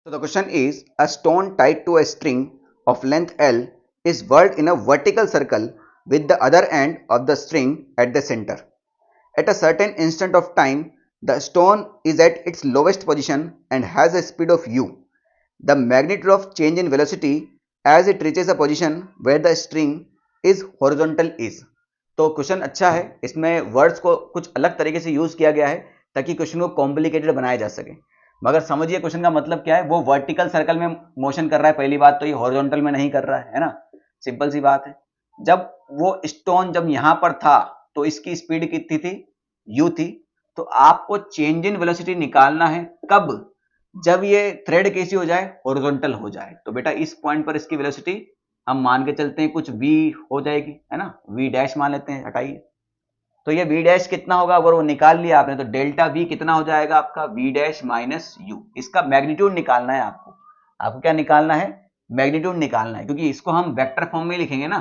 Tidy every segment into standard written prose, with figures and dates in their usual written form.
So the question is, a stone tied to a string of length L is whirled in a vertical circle with the other end of the string at the center. At a certain instant of time, the stone is at its lowest position and has a speed of u. The magnitude of change in velocity as it reaches a position where the string is horizontal is. तो question अच्छा है, इसमें words को कुछ अलग तरीके से use किया गया है ताकि क्वेश्चन को कॉम्प्लिकेटेड बनाया जा सके। मगर समझिए क्वेश्चन का मतलब क्या है, वो वर्टिकल सर्कल में मोशन कर रहा है। पहली बात तो ये हॉरिजॉन्टल में नहीं कर रहा है ना, सिंपल सी बात है। जब वो स्टोन जब यहां पर था तो इसकी स्पीड कितनी थी, u थी। तो आपको चेंज इन वेलोसिटी निकालना है कब, जब ये थ्रेड कैसी हो जाए, हॉरिजॉन्टल हो जाए। तो बेटा इस पॉइंट पर इसकी वेलोसिटी हम मान के चलते हैं कुछ v हो जाएगी, है ना, v डैश मान लेते हैं, हटाइए। तो ये v डैश कितना होगा, अगर वो निकाल लिया आपने तो डेल्टा v कितना हो जाएगा आपका, v डैश माइनस u। इसका मैग्नीट्यूड निकालना है आपको। आपको क्या निकालना है, मैग्नीट्यूड निकालना है, क्योंकि इसको हम वेक्टर फॉर्म में लिखेंगे ना,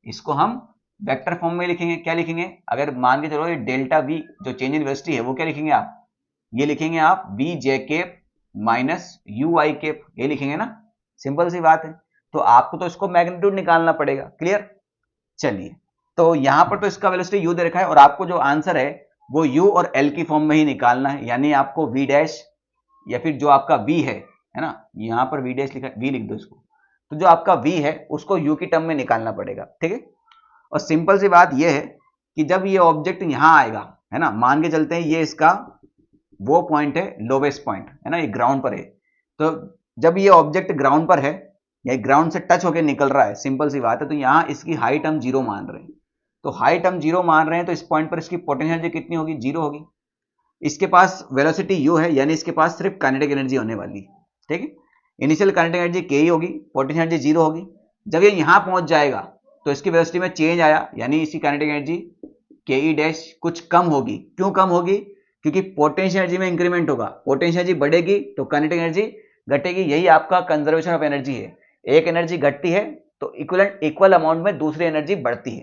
इसको हम वेक्टर फॉर्म में लिखेंगे। क्या लिखेंगे, अगर मान के चलो ये डेल्टा v जो चेंज इन वेलोसिटी है वो क्या लिखेंगे आप, ये लिखेंगे आप v j cap minus u i cap, ये लिखेंगे ना, सिंपल सी बात है। तो आपको तो इसको मैग्नीट्यूड निकालना पड़ेगा, क्लियर। चलिए, तो यहां पर तो इसका वेलोसिटी u दे रखा है और आपको जो आंसर है वो u और l की फॉर्म में ही निकालना है। यानी आपको v डैश या फिर जो आपका v है ना, यहां पर v डैश लिखा है, v लिख दो इसको। तो जो आपका v है उसको u की टर्म में निकालना पड़ेगा, ठीक है। और सिंपल सी बात यह है कि जब ये ऑब्जेक्ट यहां आएगा, है ना, मान के चलते हैं ये इसका वो पॉइंट है, लोवेस्ट पॉइंट है ना, ये ग्राउंड पर है। तो जब ये ऑब्जेक्ट ग्राउंड पर है या ग्राउंड से टच होकर निकल रहा है, सिंपल सी बात है, तो यहां इसकी हाइट हम 0 मान रहे हैं। तो हाइट हम 0 मान रहे हैं तो इस पॉइंट पर इसकी पोटेंशियल एनर्जी कितनी होगी, 0 होगी। इसके पास वेलोसिटी u है, यानी इसके पास सिर्फ काइनेटिक एनर्जी होने वाली, ठीक है। इनिशियल काइनेटिक एनर्जी के ही होगी, पोटेंशियल एनर्जी 0 होगी। जब ये यहां पहुंच जाएगा तो इसकी वेलोसिटी में चेंज आया, यानी इसकी काइनेटिक एनर्जी के ई डैश कुछ कम होगी। क्यों कम होगी, क्योंकि पोटेंशियल एनर्जी में इंक्रीमेंट होगा। पोटेंशियल एनर्जी बढ़ेगी तो काइनेटिक एनर्जी घटेगी, यही आपका कंजर्वेशन ऑफ एनर्जी है। एक एनर्जी घटती है तो इक्वल अमाउंट में दूसरी एनर्जी बढ़ती है,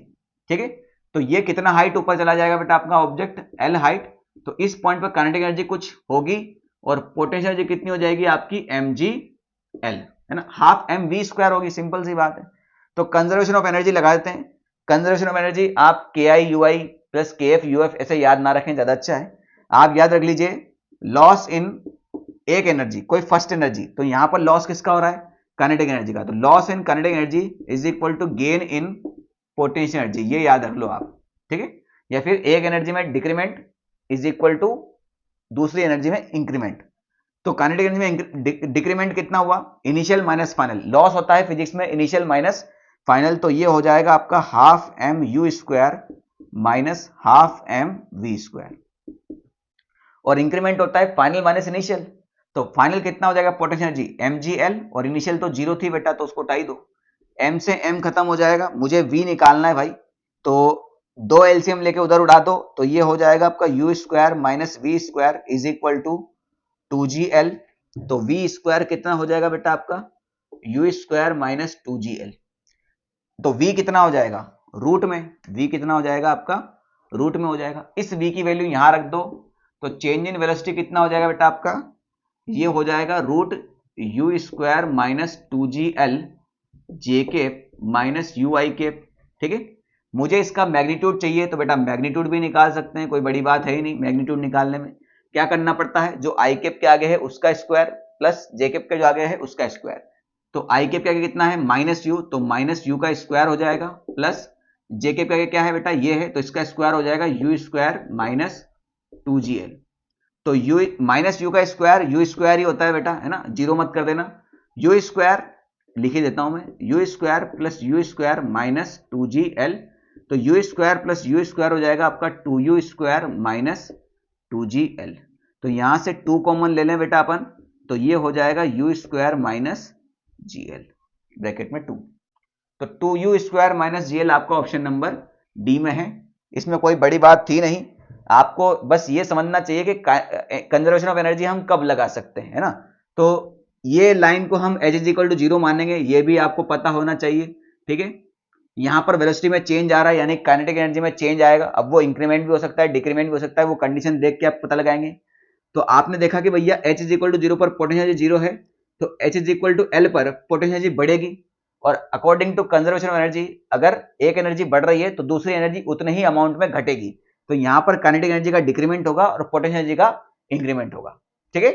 ठीक है। तो ये कितना हाइट ऊपर चला जाएगा बेटा आपका ऑब्जेक्ट, एल हाइट। तो इस पॉइंट पर काइनेटिक एनर्जी कुछ होगी और पोटेंशियल एनर्जी कितनी हो जाएगी आपकी, एम जी एल, है ना, हाफ एम वी स्क्वायर होगी, सिंपल सी बात है। तो कंजर्वेशन ऑफ एनर्जी लगा देते हैं। कंजर्वेशन ऑफ एनर्जी आप के आई यू आई प्लस के एफ यू एफ ऐसे याद ना रखें, ज्यादा अच्छा है। आप याद रख लीजिए लॉस इन एक एनर्जी, कोई फर्स्ट एनर्जी, तो यहां पर लॉस किसका हो रहा है, काइनेटिक एनर्जी का। तो loss in kinetic energy is equal to gain in potential energy, ये याद रख लो आप, ठीक है। या फिर एक एनर्जी में डिक्रीमेंट इज इक्वल टू दूसरी एनर्जी में इंक्रीमेंट। तो काइनेटिक एनर्जी में डिक्रीमेंट कितना हुआ, इनिशियल माइनस फाइनल। लॉस होता है फिजिक्स में इनिशियल माइनस फाइनल, तो ये हो जाएगा आपका half m u square minus half m v square. और इंक्रीमेंट होता है फाइनल माइनस इनिशियल। तो फाइनल कितना हो जाएगा, potential energy m g l, और इनिशियल तो 0 थी बेटा, तो उसको हटाई दो। एम से एम खत्म हो जाएगा, मुझे वी निकालना है भाई। तो 2 एलसीएम लेके उधर उड़ा दो, तो ये हो जाएगा आपका u square minus v square is equal to 2gl। तो वी स्क्वायर कितना हो जाएगा बेटा आपका, यू स्क्वायर माइनस 2gl। तो v कितना हो जाएगा, रूट में, v कितना हो जाएगा आपका, रूट में हो जाएगा। इस v की वैल्यू यहां रख दो, तो चेंज इन वेलोसिटी कितना हो जाएगा बेटा आपका, ये हो जाएगा root u square minus 2gl j cap minus u i cap, ठीक है। मुझे इसका मैग्नीट्यूड चाहिए, तो बेटा मैग्नीट्यूड भी निकाल सकते हैं, कोई बड़ी बात है ही नहीं। मैग्नीट्यूड निकालने में क्या करना पड़ता है, जो आई केप के आगे है उसका स्क्वायर प्लस जे केप के जो आगे है उसका स्क्वायर। तो आई केप के आगे कितना है, माइनस यू, तो माइनस यू का स्क्वायर हो जाएगा, प्लस जे केप के आगे क्या है बेटा, ये है, तो इसका स्क्वायर हो जाएगा यू स्क्वायर माइनस 2gl। तो यू माइनस यू का स्क्वायर यू स्क्वायर ही होता है बेटा, है ना, जीरो मत कर देना। यू स्क्वायर लिख ही देता हूं मैं, you square plus you square minus 2gl। तो you square plus you square हो जाएगा आपका 2u स्क्वायर माइनस 2gl। तो यहां से 2 कॉमन ले लें बेटा अपन, तो ये हो जाएगा you square minus gl bracket में 2। तो 2u स्क्वायर माइनस gl आपका ऑप्शन नंबर डी में है। इसमें कोई बड़ी बात थी नहीं, आपको बस ये समझना चाहिए कि कंजर्वेशन ऑफ एनर्जी हम कब लगा सकते हैं, है ना। तो ये लाइन को हम h इज इक्वल टू 0 मानेंगे, ये भी आपको पता होना चाहिए, ठीक है। यहां पर वेलोसिटी में चेंज आ रहा है, यानी काइनेटिक एनर्जी में चेंज आएगा। अब वो इंक्रीमेंट भी हो सकता है, डिक्रीमेंट भी हो सकता है, वो कंडीशन देख के आप पता लगाएंगे। तो आपने देखा कि भैया h इज इक्वल टू 0 पर पोटेंशियल 0 है, तो H is equal to L पर पोटेंशियल एनर्जी बढ़ेगी, और according to conservation of energy अगर एक एनर्जी बढ़ रही है तो दूसरी एनर्जी उतने ही अमाउंट में घटेगी, तो यहां पर काइनेटिक एनर्जी का डिक्रीमेंट होगा और पोटेंशियल एनर्जी का इंक्रीमेंट होगा। ठीक है,